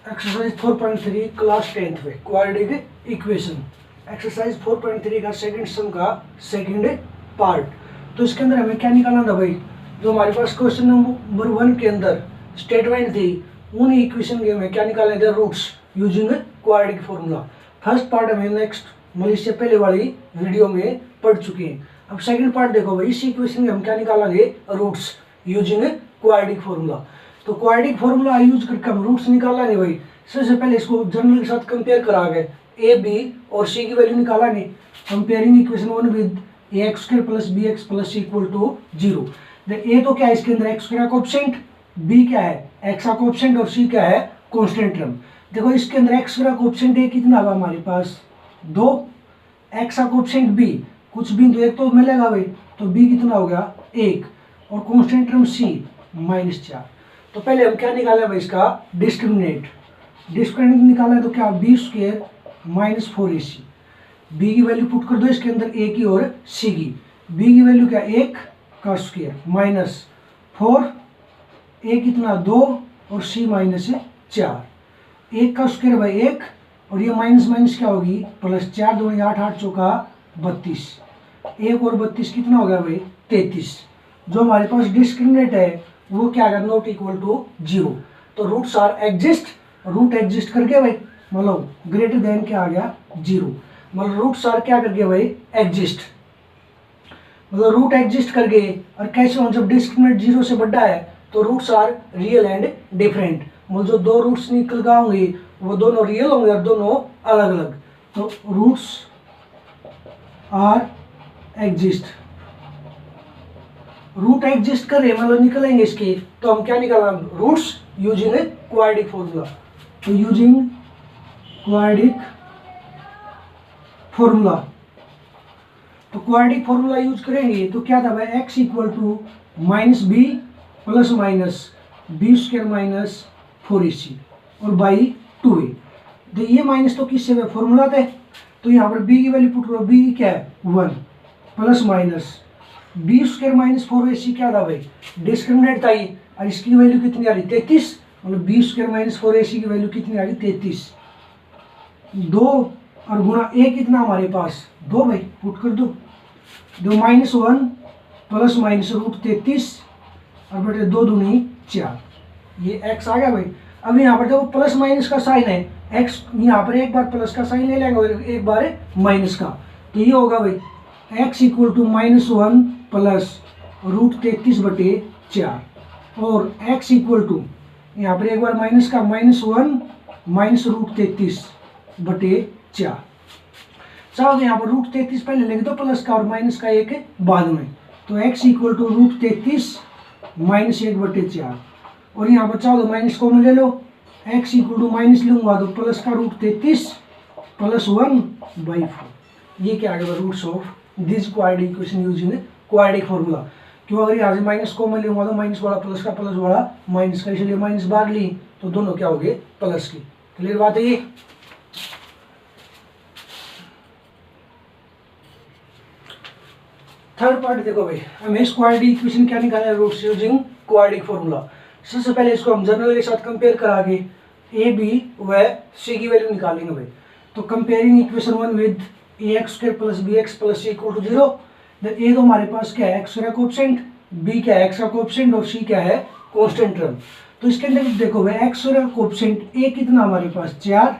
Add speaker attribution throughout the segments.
Speaker 1: Exercise 4.3 class 10th में quadratic equation. Exercise 4.3 का second सम का सेकंड पार्ट। तो इसके अंदर हमें क्या निकालना था भाई, जो हमारे पास क्वेश्चन नंबर 1 के अंदर स्टेटमेंट थी, उन इक्वेशन के हमें क्या निकालने थे, roots using quadratic formula. First part हमें नेक्स्ट मतलब इससे पहले वाली वीडियो में पढ़ चुके हैं। अब सेकंड पार्ट देखो भाई, इस इक्वेशन के हम क्या निकालेंगे, रूट्स यूजिंग क्वाड्रेटिक फॉर्मूला। तो क्वाड्रेटिक फॉर्मूला यूज करके हम रूट्स निकालेंगे भाई। सबसे पहले इसको जनरल के साथ कंपेयर करा गए, ए बी और सी की वैल्यू निकालेंगे। Comparing equation 1 with ax² + bx + c = 0। A तो क्या है, इसके अंदर x का कोएफिशिएंट, b क्या है x का कोएफिशिएंट और c क्या है कांस्टेंट टर्म। देखो इसके अंदर x का कोएफिशिएंट a कितना होगा हमारे पास 2, x का कोएफिशिएंट b कुछ भी तो एक तो मिलेगा भाई, तो b कितना हो गया 1 और कांस्टेंट टर्म c -4। तो पहले हम क्या निकालें भाई, इसका डिस्क्रिमिनेंट निकाला है। तो क्या b² - 4ac, b की वैल्यू पुट कर दो इसके अंदर a की और c की। b की वैल्यू क्या 1 का स्क्वायर -4, a कितना 2 और c -4। 1 का स्क्वायर भाई 1 और ये माइनस माइनस क्या होगी +4, 2 8 8 चौका 32, 1 और 32 कितना हो गया भाई 33। जो हमारे पास डिस्क्रिमिनेंट है वो क्या है, नॉट इक्वल टू 0। तो roots are exist, root exist करके भाई मतलब ग्रेटर देन क्या आ गया 0, मतलब रूट्स आर क्या करके भाई एग्जिस्ट, मतलब रूट एग्जिस्ट करके। और कैसे हो, जब डिस्क्रिमिनेंट 0 से बड़ा है तो roots are real and different, मतलब जो दो रूट्स निकल गए होंगे वो दोनों रियल होंगे और दोनों अलग अलग। तो roots are exist, root exist कर रहे मतलब निकलेंगे इसके, तो हम क्या निकालना, रूट्स यूजिंग क्वाड्रेटिक फॉर्मूला। तो यूजिंग क्वाड्रेटिक फॉर्मूला, तो क्वाड्रेटिक फॉर्मूला यूज करेंगे तो क्या था भाई, x = -b ± b² - 4ac और बाई 2a। तो ये माइनस तो किससे फॉर्मूला थे, तो यहाँ पर b की वैल्यू पुट करो, b क्या है 1 ± b² - 4ac क्या था भाई, डिस्क्रिमिनेंट था ये, और इसकी वैल्यू कितनी आ रही 33, मतलब b² - 4ac की वैल्यू कितनी आ रही 33। 2 और गुणा a कितना हमारे पास 2 भाई, पुट कर दो, 2 -1 ± √33 और बटे 2 दूनी 4, ये x आ गया भाई। अब यहाँ पर देखो प्लस माइनस का साइन है, x यहाँ पर एक बार प्लस का साइन ले लेंगे और एक बार माइनस का, तो ये होगा भाई x = -1 + √33/4 और x = यहाँ पर एक बार माइनस का -1 - √33/4। चलो यहाँ पर √33 पहले लिख दो प्लस का और माइनस का एक बाद में, तो x = √33 - 1/4 और यहाँ पर चाहो तो माइनस कॉमन ले लो, x = माइनस लूंगा तो प्लस का √33 + 1/4। ये क्या आ गया, roots of this quadratic equation using quadratic formula. क्यों, अगर यहाँ से माइनस कॉमन लूंगा तो माइनस वाला प्लस का, प्लस वाला माइनस का, इसलिए माइनस बाहर ली तो दोनों क्या हो गए प्लस की। क्लियर बात है ये। थर्ड पार्ट देखो भाई, हमें इस क्वाड्रेटिक इक्वेशन क्या निकालना है, रूट्स यूजिंग क्वाड्रेटिक फॉर्मूला। सबसे पहले इसको हम जनरल के साथ कंपेयर करा के ए बी व सी की वैल्यू निकालेंगे भाई। तो comparing equation 1 with ax² + bx + c = 0। A तो हमारे पास क्या है x का कोएफिशिएंट, b क्या है x का कोएफिशिएंट और c क्या है कांस्टेंट टर्म। तो इसके अंदर देखो भाई x का कोएफिशिएंट a कितना हमारे पास 4,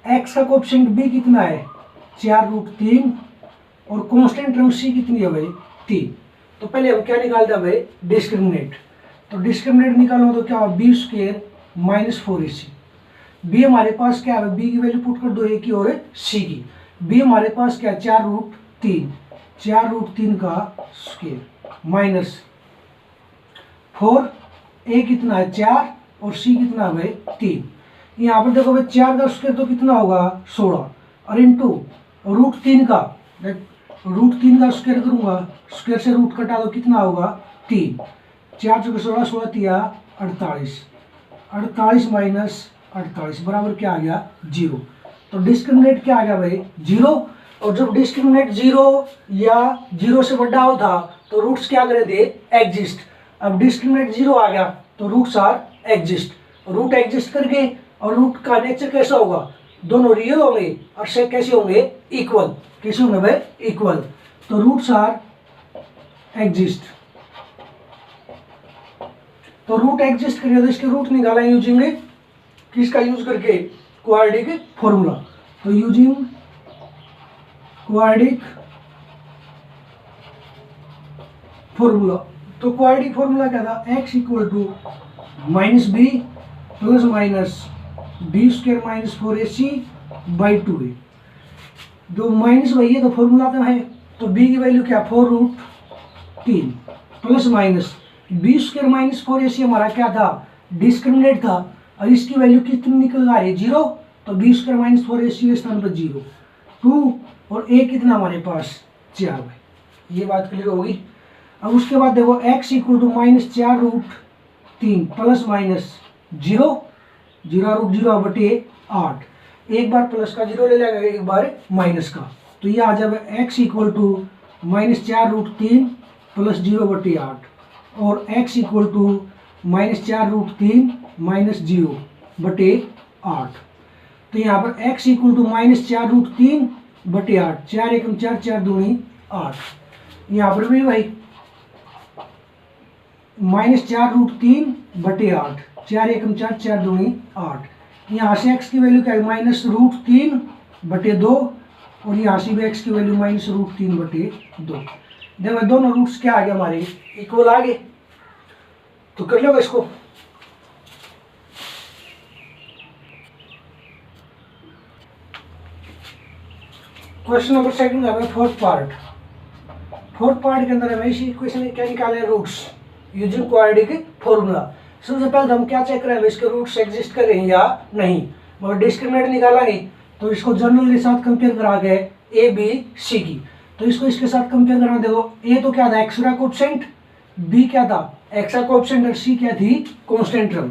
Speaker 1: x का कोएफिशिएंट b कितना है 4√3 और कांस्टेंट टर्म c कितनी है भाई 3। तो पहले हम क्या निकालते हैं भाई, डिस्क्रिमिनेंट। तो डिस्क्रिमिनेंट निकालो तो क्या होगा b² - 4ac। b हमारे पास क्या है, b की वैल्यू पुट कर दो a की और c की। b हमारे पास क्या है 4√3, 4√3 का स्क्वायर -4, a कितना है 4 और c कितना है भाई 3। यहाँ पर देखो भाई 4 का स्क्वायर तो कितना होगा 16 और इंटू √3 का, √3 का स्क्वायर करूंगा, स्क्वायर से रूट कटा तो कितना होगा 3, 4 × 16 16 3 48, 48 - 48 बराबर क्या आ गया 0। तो डिस्क्रिमिनेंट क्या आ गया भाई 0। और जब डिस्क्रिमिनेंट 0 या 0 से बड़ा हो था तो रूट्स क्या करे थे एग्जिस्ट। अब डिस्क्रिमिनेंट 0 आ गया तो roots are exist. Root exist करके, और रूट का नेचर कैसा होगा, दोनों रियल होंगे और से कैसे होंगे, इक्वल। कैसे होंगे भाई, इक्वल। तो रूट्स आर एग्जिस्ट, तो रूट एग्जिस्ट करेगा तो इसके रूट निकाला यूजिंग किसका यूज करके, क्वाड्रेटिक फॉर्मूला। तो यूजिंग क्वाड्रेटिक फॉर्मूला, तो क्वाड्रेटिक फॉर्मूला क्या था, x equal to minus b plus minus B square minus 4ac by 2a। जो माइनस वही है तो फॉर्मूला तो है, तो b की वैल्यू क्या, 4√3 plus minus B square minus 4ac हमारा क्या था, डिस्क्रिमिनेट था, और इसकी वैल्यू कितनी निकल आ रही है, 0, तो बी स्क्वायर माइनस 4ac के स्थान पर 0, 2 और a कितना हमारे पास 4 भाई। ये बात क्लियर होगी। अब उसके बाद देखो x equal to minus 4√3 plus minus 0, 0√0/8, एक बार प्लस का 0 ले लेगा, एक बार माइनस का, तो ये आ जाएगा x equal to minus 4√3 plus 0/8, और x equal to minus 4√3 minus 0/8। तो यहाँ पर x इक्वल टू माइनस 4√3/8, 4 एकम 4, 4 दूनी 8। यहाँ पर भी भाई माइनस 4√3/8, 4 एकम 4, 4 दूनी 8। यहाँ से x की वैल्यू क्या है, -√3/2, और यहाँ से भी x की वैल्यू -√3/2। देखो दोनों रूट्स क्या आ गए हमारे, इक्वल आ गए। तो कर लो इसको। क्वेश्चन नंबर सेकंड है फोर्थ पार्ट। फोर्थ पार्ट के अंदर हमें इसी इक्वेशन क्या निकाले, रूट्स यूजिंग क्वाड्रेटिक फॉर्मूला। सबसे पहले हम क्या चेक करें, इसके रूट्स एग्जिस्ट कर रहे हैं या नहीं, मगर डिस्क्रिमिनेंट निकालेंगे तो इसको जर्नल के साथ कंपेयर करा के ए बी सी की, तो इसको इसके साथ कंपेयर करना। देखो ए तो क्या था, एक्स का कोएफिशिएंट, बी क्या था, एक्स का कोएफिशिएंट, और सी क्या थी, कांस्टेंट टर्म।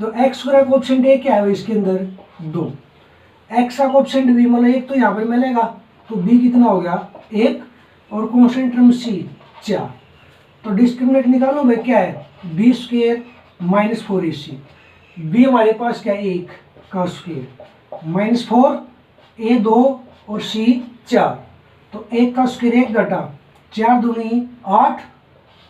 Speaker 1: तो एक्स का कोएफिशिएंट ए क्या है इसके अंदर 2, एक्स का कोएफिशिएंट बी मतलब 1 तो यहाँ पर मिलेगा, तो बी कितना हो गया 1, और कांस्टेंट टर्म सी 4। तो डिस्क्रिमिनेंट निकालो भाई, क्या है, B square minus 4ac, B हमारे पास क्या है 1 का स्क्वायर माइनस 4, ए 2 और सी 4। तो 1 का स्क्वायर 1 घटा 4 दूनी 8,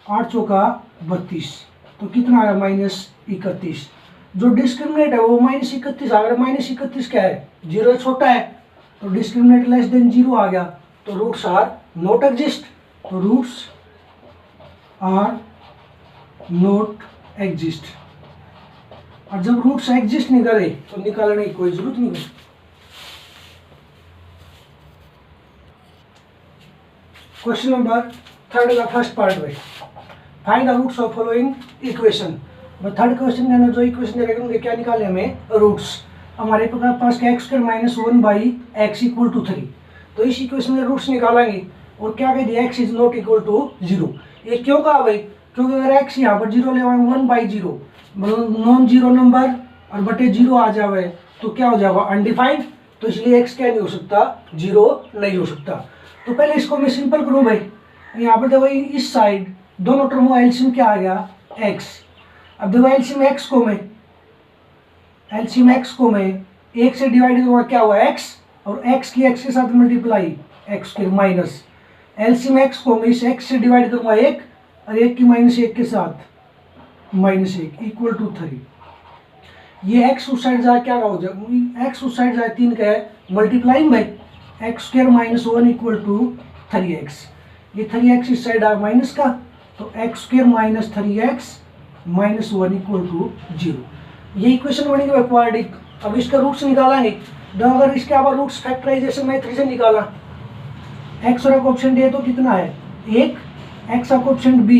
Speaker 1: 8 चौका 32, तो कितना आया -31। जो डिस्क्रिमिनेंट है वो -31 आ गया। -31 क्या है, 0 छोटा है, तो डिस्क्रिमिनेंट लेस देन 0 आ गया, तो रूट्स आर नॉट एग्जिस्ट। तो रूट्स आर नॉट एग्जिस्ट। और जब रूट्स एग्जिस्ट नहीं करे तो निकालने की कोई जरूरत नहीं है। क्वेश्चन नंबर थर्ड का फर्स्ट पार्ट में find the roots of following equation. Third question के अंदर जो इक्वेशन दे रखे उनके क्या निकाले हमें, रूट्स। हमारे पास क्या x² - 1/x = 3, तो इस इक्वेशन में रूट्स निकालेंगे और क्या कह दिया, x is not equal to 0। ये क्यों कहा भाई, क्योंकि अगर x यहाँ पर 0 ले 1/0 मतलब नॉन जीरो नंबर और बटे 0 आ जावे तो क्या हो जाएगा, अनडिफाइंड। तो इसलिए x क्या नहीं हो सकता, 0 नहीं हो सकता। तो पहले इसको मैं सिंपल करूँ भाई, यहाँ पर देखो इस साइड दोनों टर्मों एलसीएम क्या आ गया, x। अब देखो एलसीएम x को मैं 1 से डिवाइड करूँगा, क्या हुआ x, और x की x के साथ मल्टीप्लाई x के माइनस एलसीएम x को मैं इस x से डिवाइड करूँगा 1 और 1 की -1 के साथ -1 इक्वल टू 3। ये x उस साइड जाए क्या हो जाए, x उस साइड जाए 3 का है multiplying by x² - 1 equal to 3x। ये 3x इस साइड आ माइनस का, तो x² - 3x - 1 इक्वल टू 0। ये इक्वेशन बनेगी क्वाड्रेटिक। अब इसका रूट्स निकालेंगे, तो अगर इसके अब रूट्स फैक्टराइजेशन मेथड से निकाला, x का कोएफिशिएंट a तो कितना है 1, x का coefficient b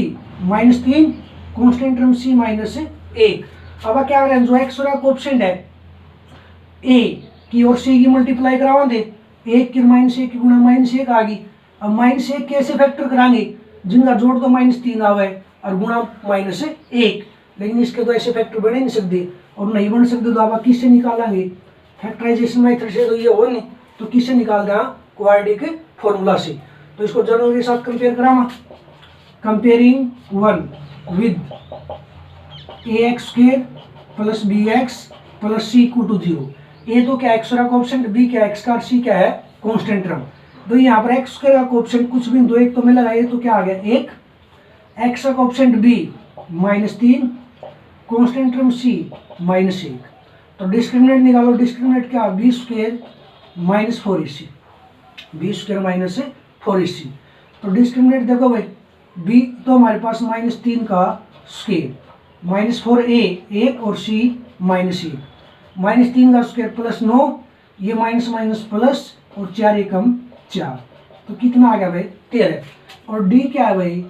Speaker 1: -3, constant term c -1। अब क्या करें, जो x का कोएफिशिएंट है a की और c की मल्टीप्लाई करावा दे, 1 की -1 की गुणा -1 आ गई। अब -1 कैसे फैक्टर कराएंगे, जिनका जोड़ तो -3 आवे और गुणा -1, लेकिन इसके तो ऐसे फैक्टर बने नहीं सकते और नहीं बन सकते, तो आप किससे निकालेंगे, फैक्टराइजेशन मेथड से तो ये हो नहीं, तो किससे निकाल दें, क्वाड्रेटिक फॉर्मूला से। तो इसको जनरल के साथ कंपेयर करावा, comparing 1 with ax² plus b x plus c equal to 0। A तो क्या एक्स का कोएफिशिएंट, बी क्या एक्स का, और सी क्या है कांस्टेंट टर्म। तो यहाँ पर एक्स का कोएफिशिएंट कुछ भी दो एक तो मिला, ये तो क्या आ गया 1, एक्स का कोएफिशिएंट बी -3, कांस्टेंट टर्म सी -1। तो डिस्क्रिमिनेंट निकालो, डिस्क्रिमिनेंट क्या, B square -4ac, B square -4ac। तो डिस्क्रिमिनेंट देखो भाई, बी तो हमारे पास -3 का स्क्वायर, -4a 1 और c -1, -3 का स्क्वायर प्लस 9, ये माइनस माइनस प्लस, और 4 एकम 4, तो कितना आ गया भाई 13। और डी क्या है भाई,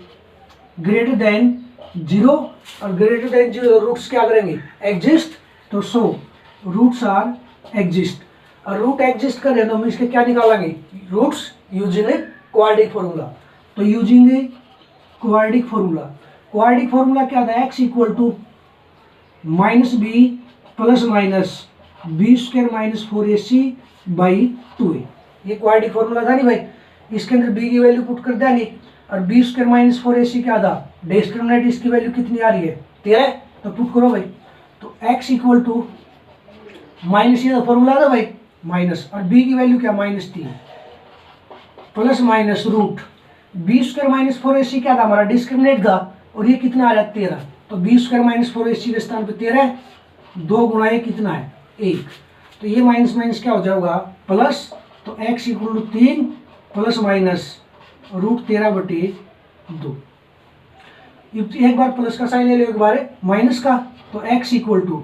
Speaker 1: ग्रेटर देन 0, और ग्रेटर देन 0 रूट्स क्या करेंगे, एग्जिस्ट। तो सो रूट्स आर एग्जिस्ट, और रूट एग्जिस्ट करें तो हम इसके क्या निकालेंगे, roots using a quadratic formula. तो using a quadratic formula, quadratic formula क्या था, x equal to -b plus minus B square -4ac by 2a। ये क्वाड्रेटिक फॉर्मूला था नहीं भाई, इसके अंदर b की वैल्यू पुट कर दिया नहीं, और बी स्क्वायर -4ac क्या था, डिस्क्रिमिनेंट इसकी वैल्यू कितनी आ रही है 13, तो पुट करो भाई। तो x इक्वल टू माइनस, ये फॉर्मूला था भाई माइनस, और b की वैल्यू क्या -3 plus minus root b square -4ac क्या था हमारा डिस्क्रिमिनेंट था, और ये कितना आ रहा है 13। तो बी स्क्वायर -4ac के स्थान पे 13, 2 गुणा ये कितना है 1, तो ये माइनस माइनस क्या हो जाएगा प्लस। तो x equal to 3 plus minus √13/2। एक बार प्लस का साइन ले लो, एक बार माइनस का। तो x इक्वल टू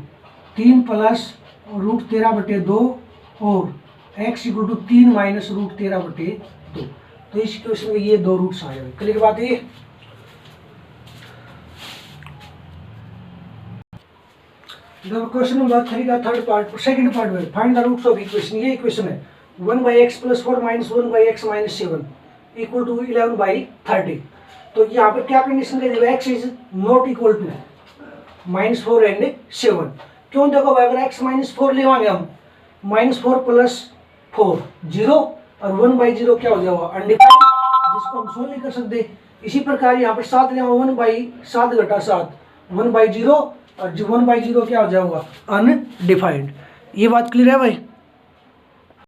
Speaker 1: 3 प्लस √13/2 और x इक्वल टू 3 माइनस √13/2। तो इस क्वेश्चन में ये दो रूट्स आ जाए। क्लियर बात है। क्वेश्चन नंबर 3 का थर्ड पार्ट, सेकंड पार्ट में find the roots of equation. ये इक्वेशन है 1/x + 4 - 1/x - 7 इक्वल टू 11/30। तो यहाँ पर क्या कंडीशन दे दी, x is not equal to -4 and 7। क्यों, देखो भाई अगर x -4 ले आएंगे हम, -4 + 4 0, और 1/0 क्या हो जाएगा अनडिफाइंड, जिसको हम सोल्व नहीं कर सकते। इसी प्रकार यहाँ पर 7 ले आओ, 1/7 घटा 7 1/0, और 1/0 क्या हो जाएगा अनडिफाइंड। ये बात क्लियर है भाई।